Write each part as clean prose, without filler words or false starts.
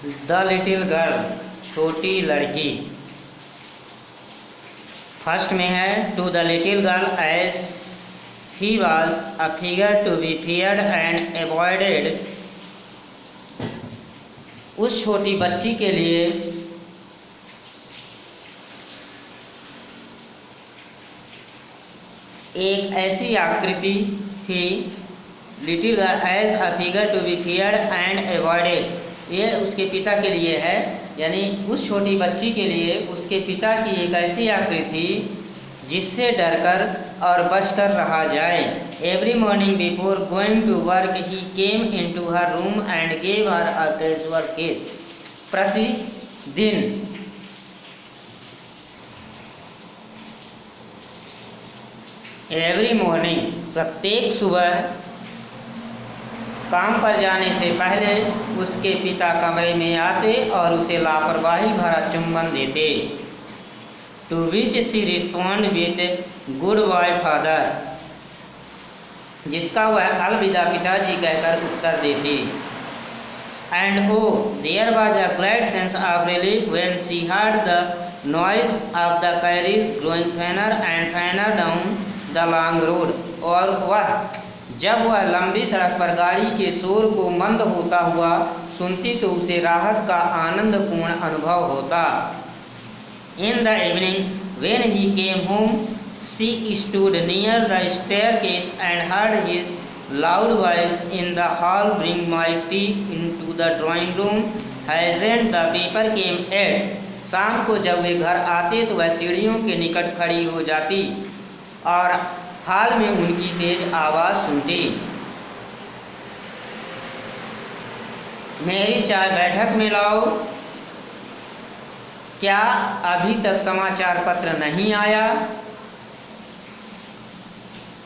The little girl, छोटी लड़की। First में है to the little girl as he was a figure to be feared and avoided. उस छोटी बच्ची के लिए एक ऐसी आकृति थी, little girl as a figure to be feared and avoided. ये उसके पिता के लिए है, यानी उस छोटी बच्ची के लिए उसके पिता की एक ऐसी आकृति जिससे डरकर और बचकर रहा जाए। Every morning before going to work he came into her room and gave her a casual kiss. प्रतिदिन एवरी मॉर्निंग, प्रत्येक सुबह काम पर जाने से पहले उसके पिता कमरे में आते और उसे लापरवाही भरा चुंबन देते। To which she respond with goodbye father, जिसका वह अलविदा पिताजी कहकर उत्तर देती। And oh there was a glad sense of relief when she heard the noise of the carriage growing fainter and fainter down the long road. और वह जब वह लंबी सड़क पर गाड़ी के शोर को मंद होता हुआ सुनती तो उसे राहत का आनंदपूर्ण अनुभव होता। In the evening when he came home she stood near the staircase and heard his loud voice in the hall bring my T into the drawing room hasn't the paper came at. शाम को जब वे घर आते तो वह सीढ़ियों के निकट खड़ी हो जाती और हाल में उनकी तेज आवाज़ सुनती। मेरी चाय बैठक में लाओ, क्या अभी तक समाचार पत्र नहीं आया?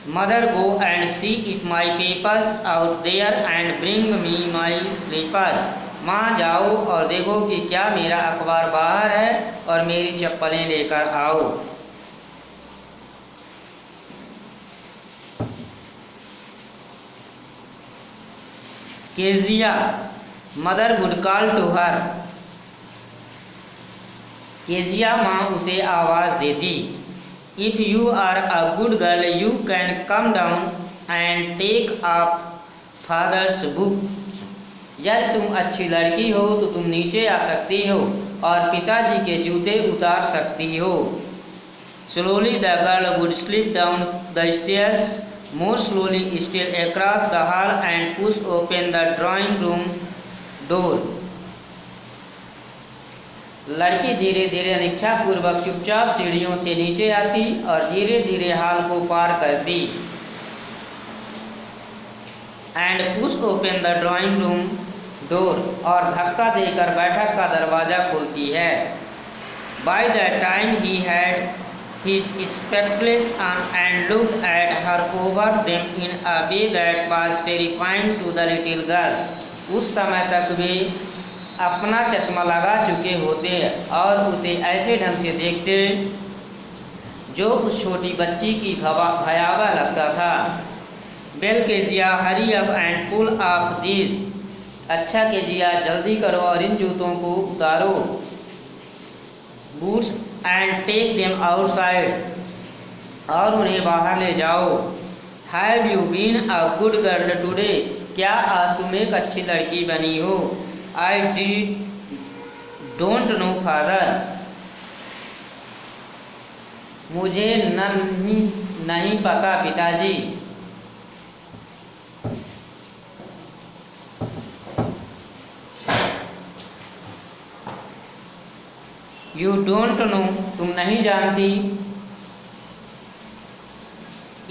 Mother go and see if my papers out there and bring me my slippers. माँ जाओ और देखो कि क्या मेरा अखबार बाहर है और मेरी चप्पलें लेकर आओ। Kezia, mother would call to her. Kezia माँ उसे आवाज़ देती। If you are a good girl you can come down and take up father's book. यदि तुम अच्छी लड़की हो तो तुम नीचे आ सकती हो और पिताजी के जूते उतार सकती हो। Slowly the girl would slip down the stairs more slowly still across the hall and push open the drawing room door। लड़की धीरे धीरे अनिच्छापूर्वक चुपचाप सीढ़ियों से नीचे आती और धीरे धीरे हॉल को पार करती। And push open the drawing room door, और धक्का देकर बैठक का दरवाज़ा खोलती है। By the time he had his spectacles on and looked at her over them in a way that was terrifying to the little girl। उस समय तक वे अपना चश्मा लगा चुके होते और उसे ऐसे ढंग से देखते जो उस छोटी बच्ची की भयावह लगता था। Well Kezia hurry up and pull off this. अच्छा केजिया जल्दी करो और इन जूतों को उतारो। Boots and take them outside, और उन्हें बाहर ले जाओ। Have you been a good girl today, क्या आज तुम एक अच्छी लड़की बनी हो? आई डोंट नो फादर, मुझे नहीं पता पिताजी। यू डोंट नो, तुम नहीं जानती।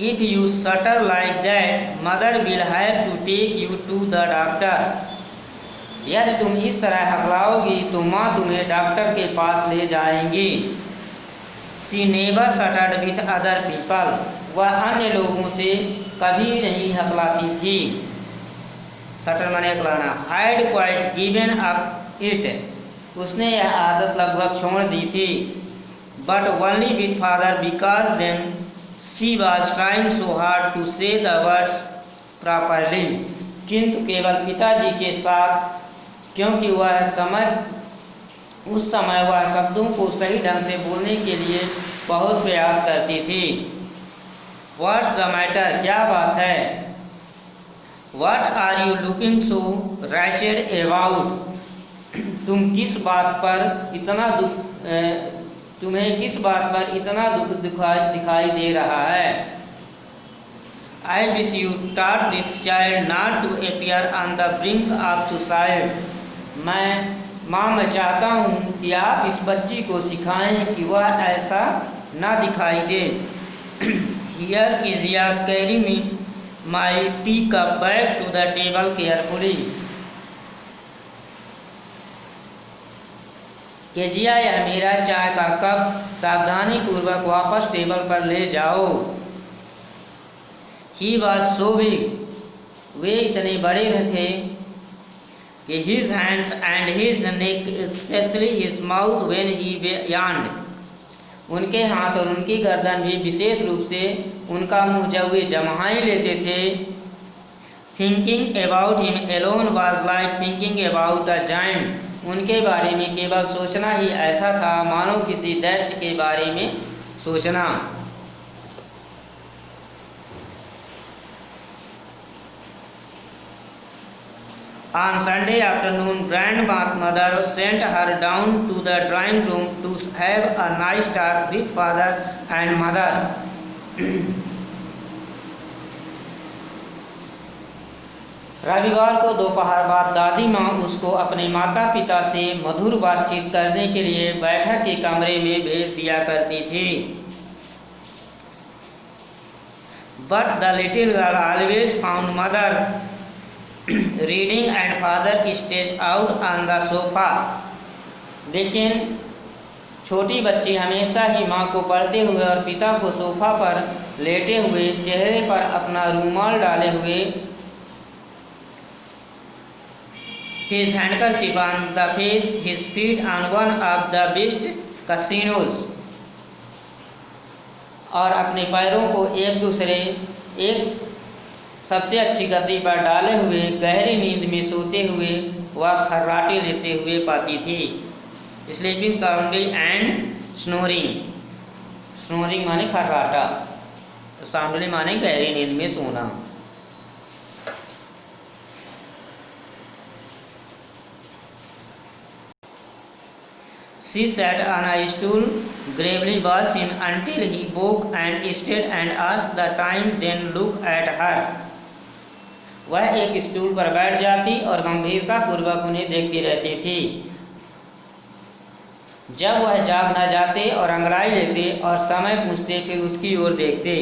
If you shutter like that mother will have to take you to the doctor. यदि तुम इस तरह हकलाओगी तो माँ तुम्हें डॉक्टर के पास ले जाएंगी। She never shattered with other people, वह अन्य लोगों से कभी नहीं हकलाती थी। शटर माने हकलाना। Had quite given up it, उसने यह आदत लगभग छोड़ दी थी। But only with father because then she was trying so hard to say the words properly, किंतु केवल पिताजी के साथ क्योंकि उस समय वह शब्दों को सही ढंग से बोलने के लिए बहुत प्रयास करती थी। व्हाट्स द मैटर, क्या बात है? What are you looking so rushed about, तुम्हें किस बात पर इतना दुख दिखाई दे रहा है? I wish you taught this child not to appear on the brink of suicide, मैं चाहता हूँ कि आप इस बच्ची को सिखाएं कि वह ऐसा ना दिखाई दे। Here Kezia carry me my tea cup back to the table carefully, Kezia या मेरा चाय का कप सावधानी पूर्वक वापस टेबल पर ले जाओ। ही वॉज सो बिग, वे इतने बड़े थे कि his hands and his neck specially his mouth when he yawned, उनके हाथ और उनकी गर्दन भी विशेष रूप से उनका मुंह जब वे जम्हाई लेते थे। Thinking about him alone was like thinking about the giant, उनके बारे में केवल सोचना ही ऐसा था मानो किसी दैत्य के बारे में सोचना। On Sunday afternoon, grandmother sent her down to the drawing room to have a nice talk with father and mother. रविवार को दोपहर बाद दादी माँ उसको अपने माता पिता से मधुर बातचीत करने के लिए बैठक के कमरे में भेज दिया करती थी। But the little girl always found mother reading and father stretched out on the sofa, लेकिन छोटी बच्ची हमेशा ही माँ को पढ़ते हुए और पिता को सोफा पर लेटे हुए, चेहरे पर अपना रूमाल डाले हुए, his handkerchief on the face, his feet on one of the best casinos, और अपने पैरों को एक सबसे अच्छी गद्दी पर डाले हुए गहरी नींद में सोते हुए वह खर्राटे लेते हुए पाती थी। Sleeping soundly and snoring, snoring माने खर्राटा, साउंडली माने गहरी नींद में सोना। She sat on a stool, gravely watched him until he woke and stayed and asked the time, then looked at her. वह एक स्टूल पर बैठ जाती और गंभीरता पूर्वक उन्हें देखती रहती थी। जब वह जाग न जाते और अंगड़ाई लेते और समय पूछते फिर उसकी ओर देखते।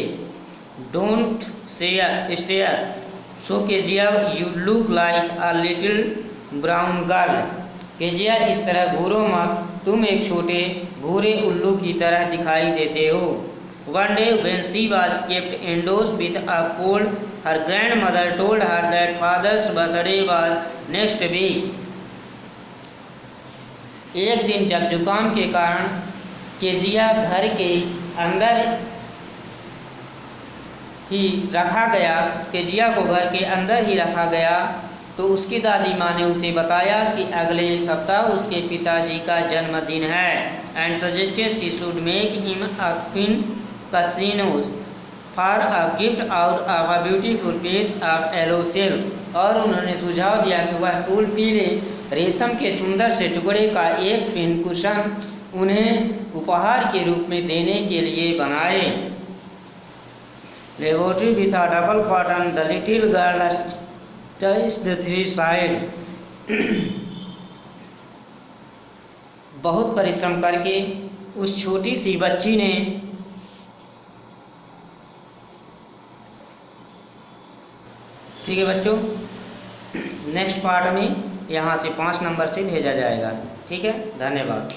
Don't stare so Kezia, you look like a little brown girl, Kezia इस तरह घूरो मत, तुम एक छोटे भूरे उल्लू की तरह दिखाई देते हो। One day when she was kept indoors with a cold, her grandmother told her that father's birthday was next week. एक दिन जब जुकाम के कारण केजिया घर के अंदर ही रखा गया, केजिया को घर के अंदर ही रखा गया, तो उसकी दादी माँ ने उसे बताया कि अगले सप्ताह उसके पिताजी का जन्मदिन है। And suggested she should make him a pin casinos for a gift out of a beautiful piece of yellow silk, और उन्होंने सुझाव दिया कि वह फूल पीले रेशम के सुंदर से टुकड़े का एक पिन कुशन उन्हें उपहार के रूप में देने के लिए बनाए। Laboratory with a double cotton the little girl touched the three side. बहुत परिश्रम करके उस छोटी सी बच्ची ने ठीक है बच्चों, नेक्स्ट पार्ट में यहाँ से 5 नंबर से भेजा जाएगा। ठीक है, धन्यवाद।